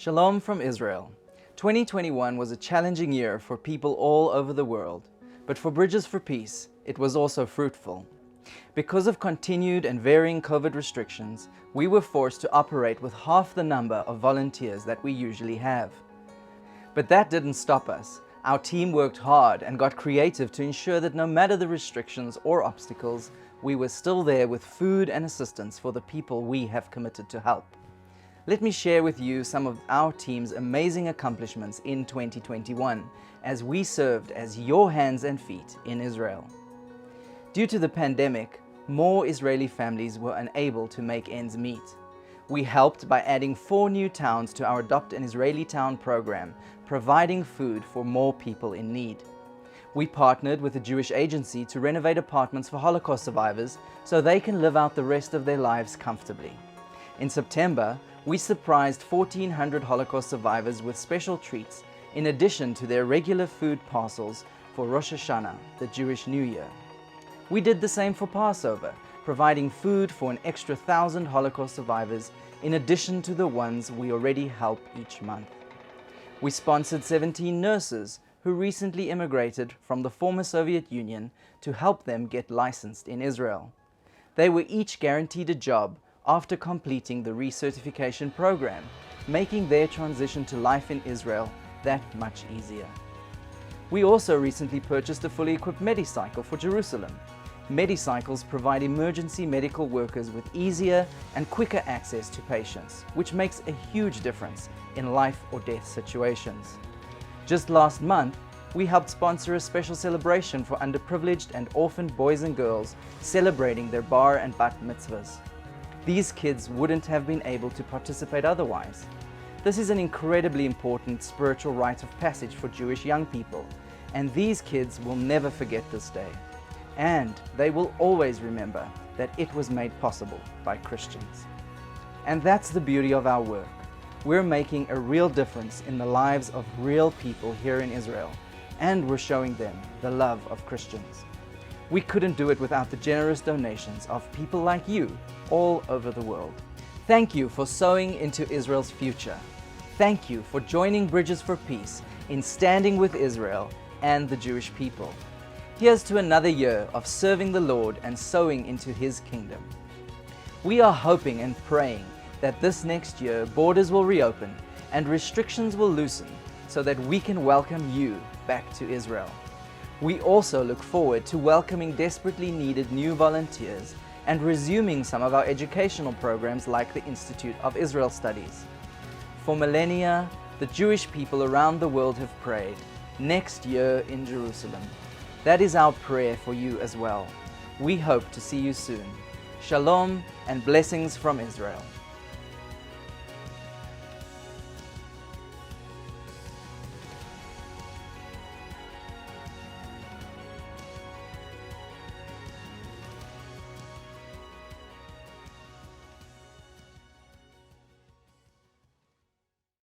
Shalom from Israel. 2021 was a challenging year for people all over the world, but for Bridges for Peace, it was also fruitful. Because of continued and varying COVID restrictions, we were forced to operate with half the number of volunteers that we usually have. But that didn't stop us. Our team worked hard and got creative to ensure that no matter the restrictions or obstacles, we were still there with food and assistance for the people we have committed to help. Let me share with you some of our team's amazing accomplishments in 2021 as we served as your hands and feet in Israel. Due to the pandemic, more Israeli families were unable to make ends meet. We helped by adding 4 new towns to our Adopt an Israeli Town program, providing food for more people in need. We partnered with a Jewish agency to renovate apartments for Holocaust survivors so they can live out the rest of their lives comfortably. In September, we surprised 1,400 Holocaust survivors with special treats in addition to their regular food parcels for Rosh Hashanah, the Jewish New Year. We did the same for Passover, providing food for an extra 1,000 Holocaust survivors in addition to the ones we already help each month. We sponsored 17 nurses who recently immigrated from the former Soviet Union to help them get licensed in Israel. They were each guaranteed a job after completing the recertification program, making their transition to life in Israel that much easier. We also recently purchased a fully equipped Medicycle for Jerusalem. Medicycles provide emergency medical workers with easier and quicker access to patients, which makes a huge difference in life or death situations. Just last month, we helped sponsor a special celebration for underprivileged and orphaned boys and girls celebrating their bar and bat mitzvahs. These kids wouldn't have been able to participate otherwise. This is an incredibly important spiritual rite of passage for Jewish young people, and these kids will never forget this day. And they will always remember that it was made possible by Christians. And that's the beauty of our work. We're making a real difference in the lives of real people here in Israel, and we're showing them the love of Christians. We couldn't do it without the generous donations of people like you all over the world. Thank you for sowing into Israel's future. Thank you for joining Bridges for Peace in standing with Israel and the Jewish people. Here's to another year of serving the Lord and sowing into His kingdom. We are hoping and praying that this next year borders will reopen and restrictions will loosen so that we can welcome you back to Israel. We also look forward to welcoming desperately needed new volunteers and resuming some of our educational programs like the Institute of Israel Studies. For millennia, the Jewish people around the world have prayed, next year in Jerusalem. That is our prayer for you as well. We hope to see you soon. Shalom and blessings from Israel.